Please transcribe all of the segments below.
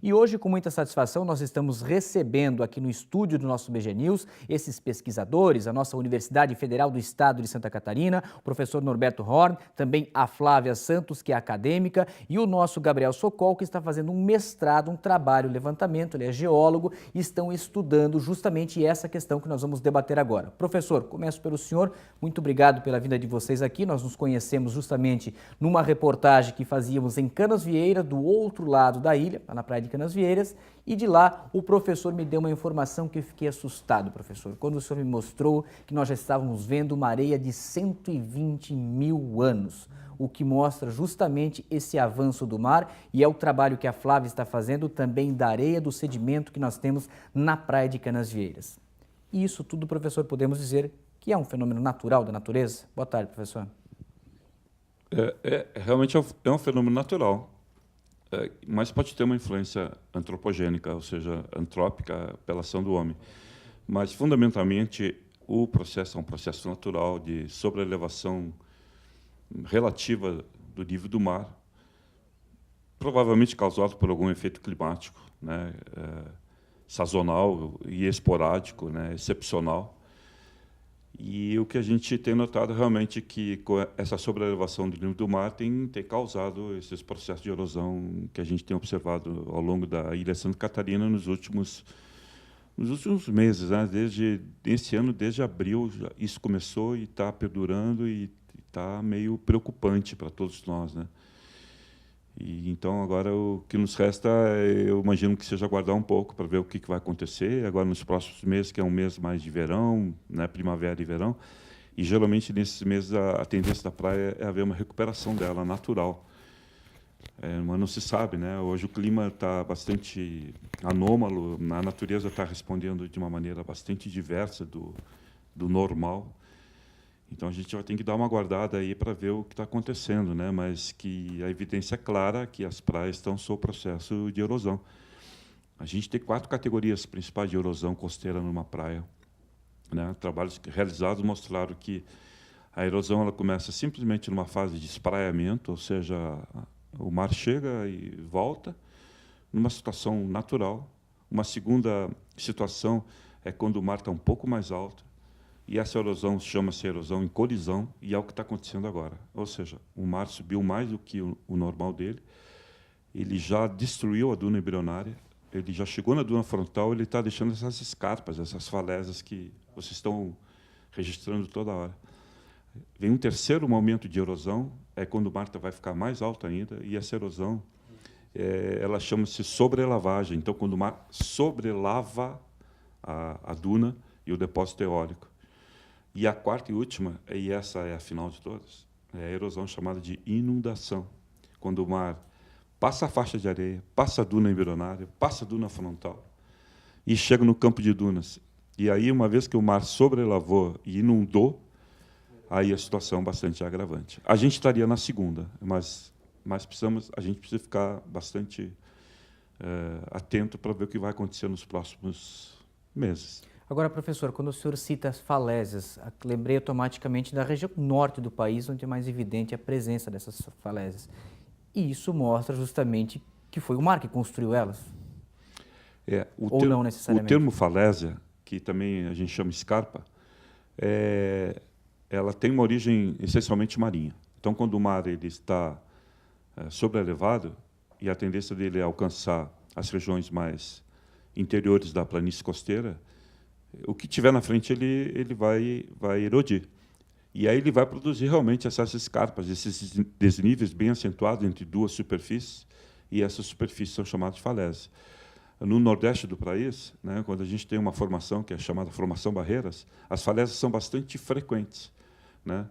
E hoje, com muita satisfação, nós estamos recebendo aqui no estúdio do nosso BG News esses pesquisadores, a nossa Universidade Federal do Estado de Santa Catarina, o professor Norberto Horn, também a Flávia Santos, que é acadêmica, e o nosso Gabriel Sokol, que está fazendo um mestrado, um trabalho, levantamento, ele é geólogo, e estão estudando justamente essa questão que nós vamos debater agora. Professor, começo pelo senhor, muito obrigado pela vinda de vocês aqui, nós nos conhecemos justamente numa reportagem que fazíamos em Canasvieiras, do outro lado da ilha, lá na praia de Canasvieiras, e de lá o professor me deu uma informação que eu fiquei assustado, professor, quando o senhor me mostrou que nós já estávamos vendo uma areia de 120 mil anos, o que mostra justamente esse avanço do mar, e é o trabalho que a Flávia está fazendo também da areia, do sedimento que nós temos na praia de Canasvieiras. E isso tudo, professor, podemos dizer que é um fenômeno natural da natureza? Boa tarde, professor. Realmente é um fenômeno natural, mas pode ter uma influência antropogênica, ou seja, antrópica pela ação do homem. Mas, fundamentalmente, o processo é um processo natural de sobreelevação relativa do nível do mar, provavelmente causado por algum efeito climático, né, sazonal e esporádico, né, excepcional. E o que a gente tem notado realmente é que com essa sobreelevação do nível do mar tem causado esses processos de erosão que a gente tem observado ao longo da ilha Santa Catarina nos últimos meses, né? Desde esse ano, desde abril, isso começou e está perdurando e está meio preocupante para todos nós, né? E então agora o que nos resta, eu imagino que seja aguardar um pouco para ver o que vai acontecer agora nos próximos meses, que é um mês mais de verão, né, primavera e verão, e geralmente nesses meses a tendência da praia é haver uma recuperação dela natural. Mas não se sabe, né? Hoje o clima está bastante anômalo, a natureza está respondendo de uma maneira bastante diversa do normal. Então a gente vai ter que dar uma guardada aí para ver o que está acontecendo, né? Mas que a evidência é clara que as praias estão sob processo de erosão. A gente tem 4 categorias principais de erosão costeira numa praia, né? Trabalhos realizados mostraram que a erosão ela começa simplesmente numa fase de espraiamento, ou seja, o mar chega e volta, numa situação natural. Uma segunda situação é quando o mar está um pouco mais alto, e essa erosão chama-se erosão em colisão, e é o que está acontecendo agora. Ou seja, o mar subiu mais do que o normal dele, ele já destruiu a duna embrionária, ele já chegou na duna frontal, ele está deixando essas escarpas, essas falésias que vocês estão registrando toda hora. Vem um terceiro momento de erosão, é quando o mar vai ficar mais alto ainda, e essa erosão ela chama-se sobrelavagem. Então, quando o mar sobrelava a duna e o depósito eólico. E a quarta e última, e essa é a final de todas, é a erosão chamada de inundação, quando o mar passa a faixa de areia, passa a duna embrionária, passa a duna frontal e chega no campo de dunas. E aí, uma vez que o mar sobrelavou e inundou, aí a situação é bastante agravante. A gente estaria na segunda, mas a gente precisa ficar bastante atento para ver o que vai acontecer nos próximos meses. Agora, professor, quando o senhor cita as falésias, lembrei automaticamente da região norte do país, onde é mais evidente a presença dessas falésias. E isso mostra justamente que foi o mar que construiu elas? Ou não necessariamente? O termo falésia, que também a gente chama escarpa, ela tem uma origem essencialmente marinha. Então, quando o mar ele está sobreelevado, e a tendência dele é alcançar as regiões mais interiores da planície costeira, o que tiver na frente ele vai erodir. E aí ele vai produzir realmente essas escarpas, esses desníveis bem acentuados entre duas superfícies, e essas superfícies são chamadas de falésias. No nordeste do país, né, quando a gente tem uma formação que é chamada formação barreiras, as falésias são bastante frequentes, né?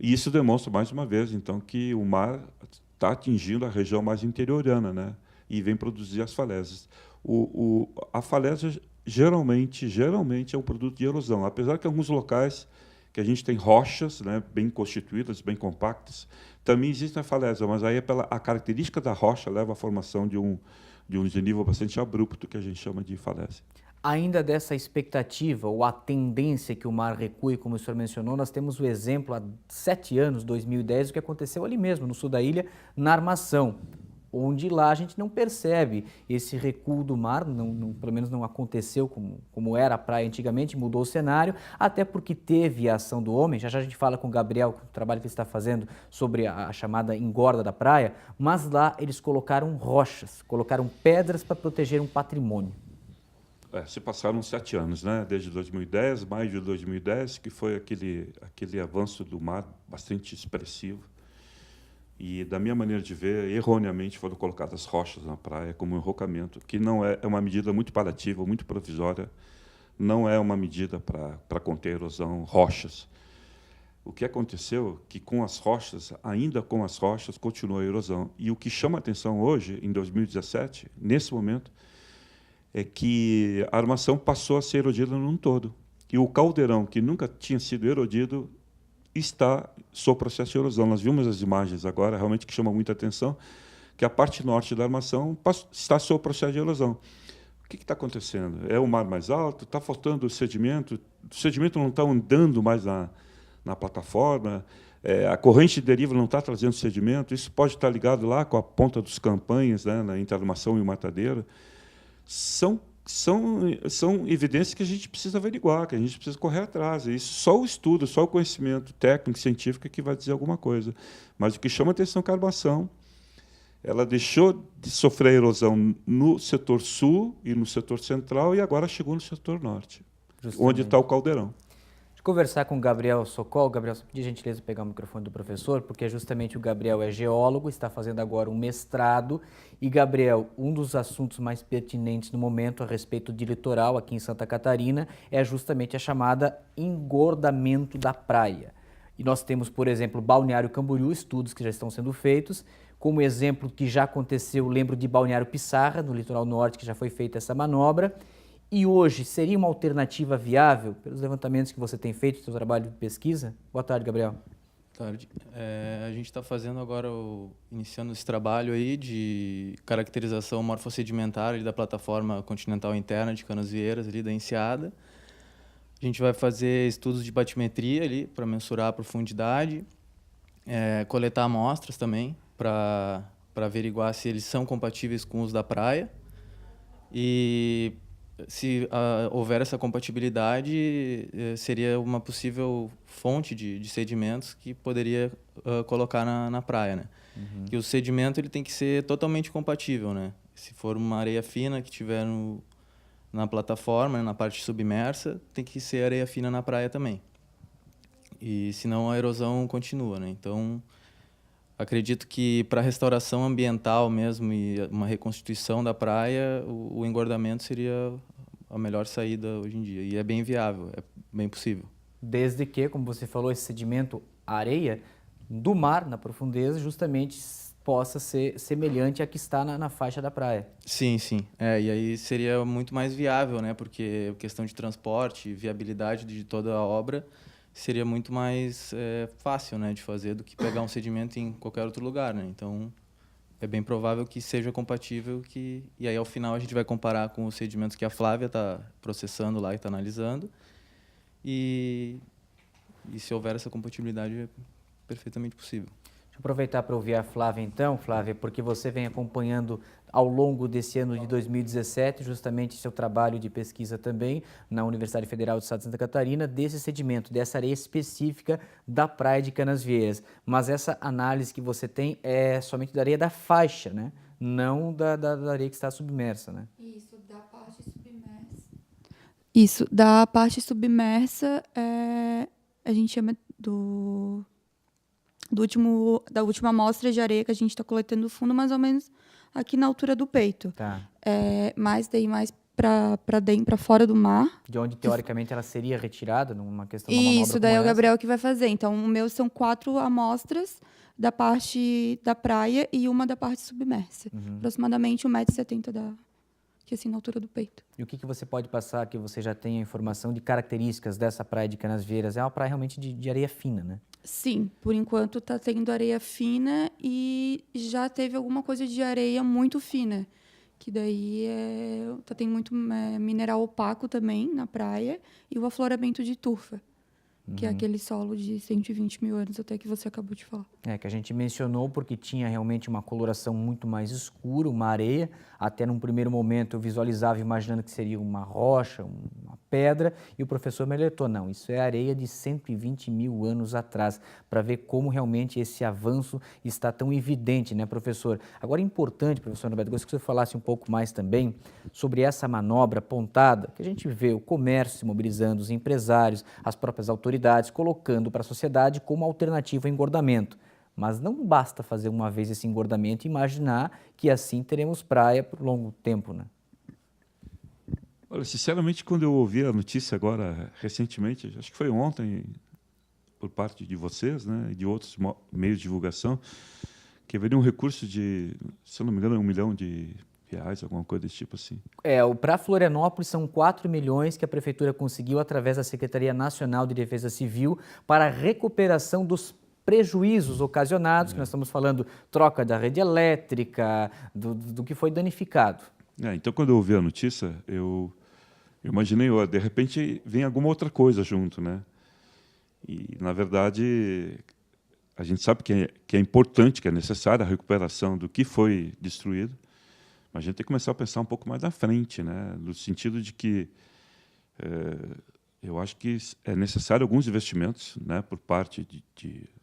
E isso demonstra, mais uma vez, então, que o mar está atingindo a região mais interiorana, né, e vem produzir as falésias. A falésia geralmente é um produto de erosão, apesar que em alguns locais que a gente tem rochas, né, bem constituídas, bem compactas, também existe a falésia, mas aí a característica da rocha leva à formação de um desnível bastante abrupto, que a gente chama de falésia. Ainda dessa expectativa ou a tendência que o mar recue, como o senhor mencionou, nós temos o exemplo há 7 anos, 2010, o que aconteceu ali mesmo, no sul da ilha, na Armação. onde lá a gente não percebe esse recuo do mar, pelo menos não aconteceu como era a praia antigamente, mudou o cenário, até porque teve a ação do homem. Já já a gente fala com o Gabriel, com o trabalho que ele está fazendo sobre a chamada engorda da praia, mas lá eles colocaram rochas, colocaram pedras para proteger um patrimônio. Se passaram 7 anos, né? Desde 2010, maio de 2010, que foi aquele avanço do mar bastante expressivo. E, da minha maneira de ver, erroneamente foram colocadas rochas na praia como um enrocamento, que não é uma medida muito paliativa, muito provisória, não é uma medida para conter a erosão, rochas. O que aconteceu é que, com as rochas, ainda com as rochas, continua a erosão. E o que chama a atenção hoje, em 2017, nesse momento, é que a armação passou a ser erodida num todo. E o caldeirão, que nunca tinha sido erodido, está sob processo de erosão. Nós vimos as imagens agora, realmente, que chamam muita atenção, que a parte norte da armação está sob processo de erosão. O que está acontecendo? É o mar mais alto? Está faltando sedimento? O sedimento não está andando mais na plataforma? A corrente de deriva não está trazendo sedimento? Isso pode estar ligado lá com a ponta dos campanhas, né, entre a armação e o matadeiro. São evidências que a gente precisa averiguar, que a gente precisa correr atrás. Isso só o estudo, só o conhecimento técnico, científico é que vai dizer alguma coisa. Mas o que chama a atenção é que a armação ela deixou de sofrer erosão no setor sul e no setor central e agora chegou no setor norte, onde está o caldeirão. Conversar com o Gabriel Sokol. Gabriel, só pedir gentileza pegar o microfone do professor, porque justamente o Gabriel é geólogo, está fazendo agora um mestrado. E, Gabriel, um dos assuntos mais pertinentes no momento a respeito de litoral aqui em Santa Catarina é justamente a chamada engordamento da praia. E nós temos, por exemplo, Balneário Camboriú, estudos que já estão sendo feitos. Como exemplo que já aconteceu, lembro de Balneário Pissarra, no litoral norte, que já foi feita essa manobra. E hoje, seria uma alternativa viável, pelos levantamentos que você tem feito, seu trabalho de pesquisa? Boa tarde, Gabriel. Boa tarde. A gente está fazendo agora, iniciando esse trabalho aí de caracterização morfossedimentar ali da plataforma continental interna de Canasvieiras, ali da Enseada. A gente vai fazer estudos de batimetria ali para mensurar a profundidade, coletar amostras também para averiguar se eles são compatíveis com o uso da praia. E se houver essa compatibilidade, seria uma possível fonte de sedimentos que poderia colocar na praia, né? Uhum. Que o sedimento ele tem que ser totalmente compatível, né? Se for uma areia fina que tiver na plataforma, na parte submersa, tem que ser areia fina na praia também. E senão a erosão continua, né? Então, acredito que para restauração ambiental mesmo e uma reconstituição da praia, o engordamento seria a melhor saída hoje em dia. E é bem viável, é bem possível. Desde que, como você falou, esse sedimento, areia do mar, na profundeza, justamente possa ser semelhante à que está na faixa da praia. Sim, sim. E aí seria muito mais viável, né? Porque a questão de transporte, viabilidade de toda a obra seria muito mais fácil, né, de fazer do que pegar um sedimento em qualquer outro lugar, né? Então, é bem provável que seja compatível, e aí ao final a gente vai comparar com os sedimentos que a Flávia está processando lá e está analisando, e se houver essa compatibilidade é perfeitamente possível. Deixa eu aproveitar para ouvir a Flávia então, Flávia, porque você vem acompanhando ao longo desse ano de 2017, justamente seu trabalho de pesquisa também na Universidade Federal do Estado de Santa Catarina, desse sedimento, dessa areia específica da praia de Canasvieiras. Mas essa análise que você tem é somente da areia da faixa, né? Não da areia que está submersa, né? Isso, da parte submersa. Isso, da parte submersa, a gente chama da última amostra de areia que a gente está coletando no fundo, mais ou menos aqui na altura do peito. Tá. Mais para dentro, para fora do mar. De onde, teoricamente, ela seria retirada numa questão de uma manobra. Isso, daí é o Gabriel que vai fazer. Então, o meu são 4 amostras da parte da praia e uma da parte submersa. Uhum. Aproximadamente 1,70 m que assim, na altura do peito. E o que você pode passar, que você já tem a informação de características dessa praia de Canasvieiras? É uma praia realmente de areia fina, né? Sim, por enquanto está tendo areia fina e já teve alguma coisa de areia muito fina, que daí tem muito mineral opaco também na praia e o afloramento de turfa. que é aquele solo de 120 mil anos até que você acabou de falar. Que a gente mencionou porque tinha realmente uma coloração muito mais escura, uma areia. Até num primeiro momento eu visualizava imaginando que seria uma rocha, uma pedra, e o professor me alertou, não, isso é areia de 120 mil anos atrás, para ver como realmente esse avanço está tão evidente, né, professor? Agora é importante, professor Norberto, gostaria que você falasse um pouco mais também sobre essa manobra pontada, que a gente vê o comércio se mobilizando, os empresários, as próprias autoridades, colocando para a sociedade como alternativa ao engordamento. Mas não basta fazer uma vez esse engordamento e imaginar que assim teremos praia por longo tempo, né? Olha, sinceramente, quando eu ouvi a notícia agora, recentemente, acho que foi ontem, por parte de vocês, né, e de outros meios de divulgação, que haveria um recurso de, se eu não me engano, R$1 milhão, alguma coisa desse tipo assim. Para Florianópolis são 4 milhões que a Prefeitura conseguiu através da Secretaria Nacional de Defesa Civil para a recuperação dos prejuízos ocasionados, que nós estamos falando troca da rede elétrica, do que foi danificado. Então, quando eu ouvi a notícia, eu imaginei, de repente, vem alguma outra coisa junto, né? E, na verdade, a gente sabe que é importante, que é necessária a recuperação do que foi destruído, mas a gente tem que começar a pensar um pouco mais na frente, né? No sentido de que eu acho que é necessário alguns investimentos, né, por parte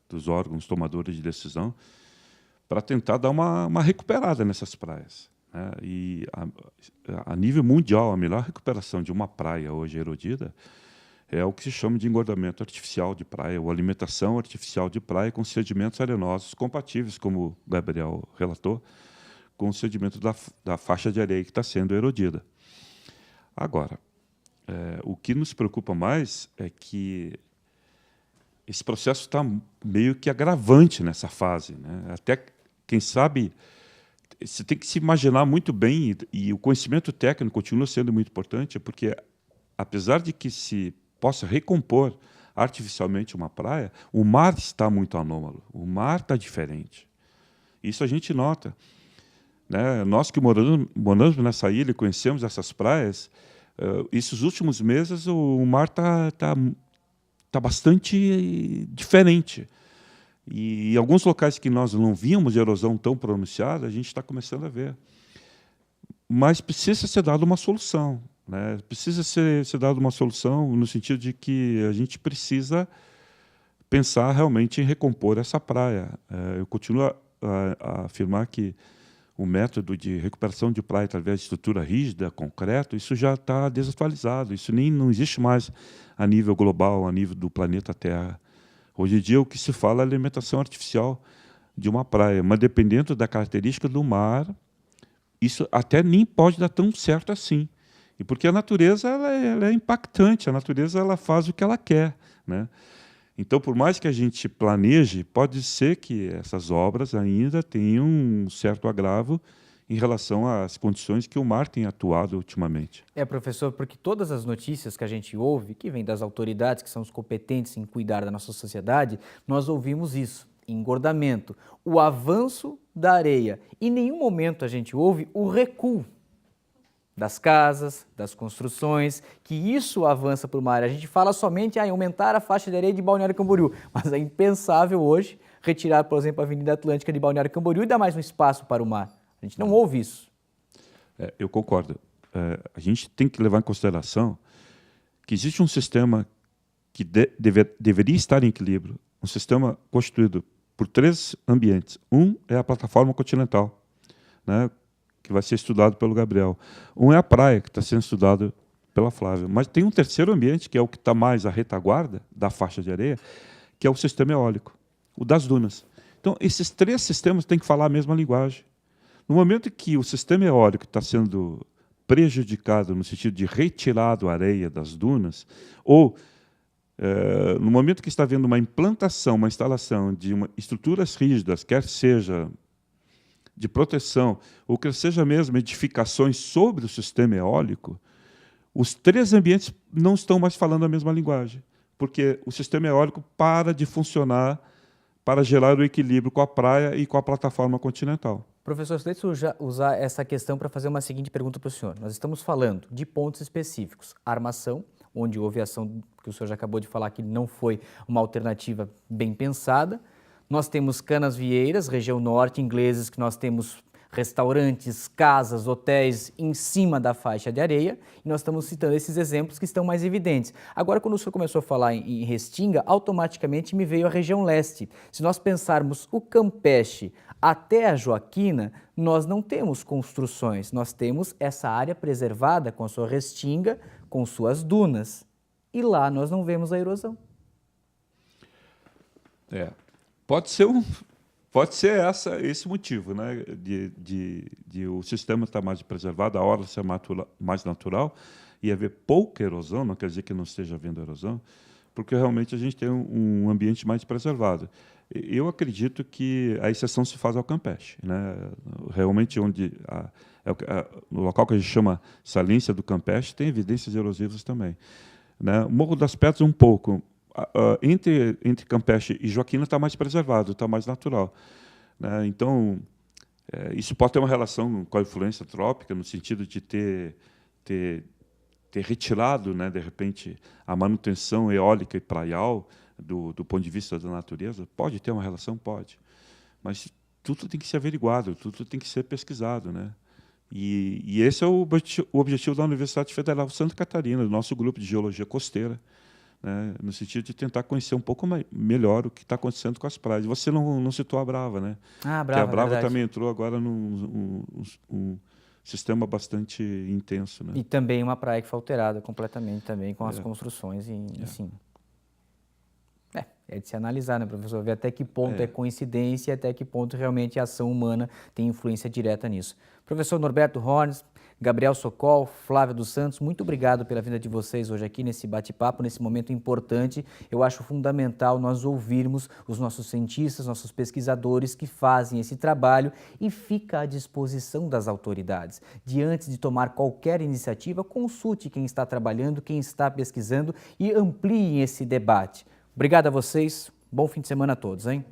dos órgãos tomadores de decisão para tentar dar uma recuperada nessas praias. E a nível mundial, a melhor recuperação de uma praia hoje erodida é o que se chama de engordamento artificial de praia, ou alimentação artificial de praia com sedimentos arenosos compatíveis, como o Gabriel relatou, com o sedimento da faixa de areia que está sendo erodida. Agora, o que nos preocupa mais é que esse processo está meio que agravante nessa fase, né? Até, quem sabe, você tem que se imaginar muito bem, e o conhecimento técnico continua sendo muito importante, porque, apesar de que se possa recompor artificialmente uma praia, o mar está muito anômalo, o mar está diferente. Isso a gente nota, né? Nós que moramos nessa ilha e conhecemos essas praias, esses últimos meses o mar está bastante diferente. E em alguns locais que nós não víamos de erosão tão pronunciada, a gente está começando a ver. Mas precisa ser dada uma solução, né? Precisa ser dada uma solução no sentido de que a gente precisa pensar realmente em recompor essa praia. Eu continuo a afirmar que o método de recuperação de praia através de estrutura rígida, concreto, isso já está desatualizado, isso não existe mais a nível global, a nível do planeta Terra. Hoje em dia, o que se fala é a alimentação artificial de uma praia, mas dependendo da característica do mar, isso até nem pode dar tão certo assim. E porque a natureza ela é impactante, a natureza ela faz o que ela quer, né? Então, por mais que a gente planeje, pode ser que essas obras ainda tenham um certo agravo em relação às condições que o mar tem atuado ultimamente. Professor, porque todas as notícias que a gente ouve, que vêm das autoridades, que são os competentes em cuidar da nossa sociedade, nós ouvimos isso, engordamento, o avanço da areia. Em nenhum momento a gente ouve o recuo das casas, das construções, que isso avança para o mar. A gente fala somente em aumentar a faixa de areia de Balneário Camboriú, mas é impensável hoje retirar, por exemplo, a Avenida Atlântica de Balneário Camboriú e dar mais um espaço para o mar. A gente não ouve isso. Eu concordo. A gente tem que levar em consideração que existe um sistema que deveria estar em equilíbrio, um sistema constituído por 3 ambientes. Um é a plataforma continental, né, que vai ser estudado pelo Gabriel. Um é a praia, que está sendo estudado pela Flávia. Mas tem um terceiro ambiente, que é o que está mais à retaguarda da faixa de areia, que é o sistema eólico, o das dunas. Então, esses 3 sistemas têm que falar a mesma linguagem. No momento que o sistema eólico está sendo prejudicado no sentido de retirado a areia das dunas, ou no momento que está havendo uma implantação, uma instalação de estruturas rígidas, quer seja de proteção, ou quer seja mesmo edificações sobre o sistema eólico, os 3 ambientes não estão mais falando a mesma linguagem, porque o sistema eólico para de funcionar para gerar o equilíbrio com a praia e com a plataforma continental. Professor, deixa eu usar essa questão para fazer uma seguinte pergunta para o senhor. Nós estamos falando de pontos específicos, armação, onde houve ação que o senhor já acabou de falar que não foi uma alternativa bem pensada. Nós temos Canasvieiras, região norte, ingleses, que nós temos restaurantes, casas, hotéis em cima da faixa de areia, e nós estamos citando esses exemplos que estão mais evidentes. Agora, quando o senhor começou a falar em Restinga, automaticamente me veio a região leste. Se nós pensarmos o Campeche até a Joaquina, nós não temos construções, nós temos essa área preservada com a sua Restinga, com suas dunas, e lá nós não vemos a erosão. Pode ser esse motivo, né, de o sistema estar mais preservado, a orla ser mais natural e haver pouca erosão, não quer dizer que não esteja havendo erosão, porque realmente a gente tem um ambiente mais preservado. Eu acredito que a exceção se faz ao Campeche, né? Realmente no local que a gente chama Salíncia do Campeche tem evidências erosivas também, né? Morro das Pedras um pouco. Entre Campeche e Joaquina está mais preservado, está mais natural, né? Então, isso pode ter uma relação com a influência trópica, no sentido de ter retirado, né, de repente, a manutenção eólica e praial do ponto de vista da natureza. Pode ter uma relação? Pode. Mas tudo tem que ser averiguado, tudo tem que ser pesquisado, né? E esse é o objetivo da Universidade Federal de Santa Catarina, do nosso grupo de Geologia Costeira, né, no sentido de tentar conhecer um pouco melhor o que está acontecendo com as praias. Você não citou a Brava, né? Brava, que a Brava verdade. também entrou agora num sistema bastante intenso, né? E também uma praia que foi alterada completamente também com as construções em cima. É de se analisar, né, professor? Ver até que ponto é coincidência e até que ponto realmente a ação humana tem influência direta nisso. Professor Norberto Horn, Gabriel Sokol, Flávia dos Santos, muito obrigado pela vinda de vocês hoje aqui nesse bate-papo, nesse momento importante. Eu acho fundamental nós ouvirmos os nossos cientistas, nossos pesquisadores que fazem esse trabalho e fica à disposição das autoridades. Diante de tomar qualquer iniciativa, consulte quem está trabalhando, quem está pesquisando e ampliem esse debate. Obrigado a vocês, bom fim de semana a todos, hein?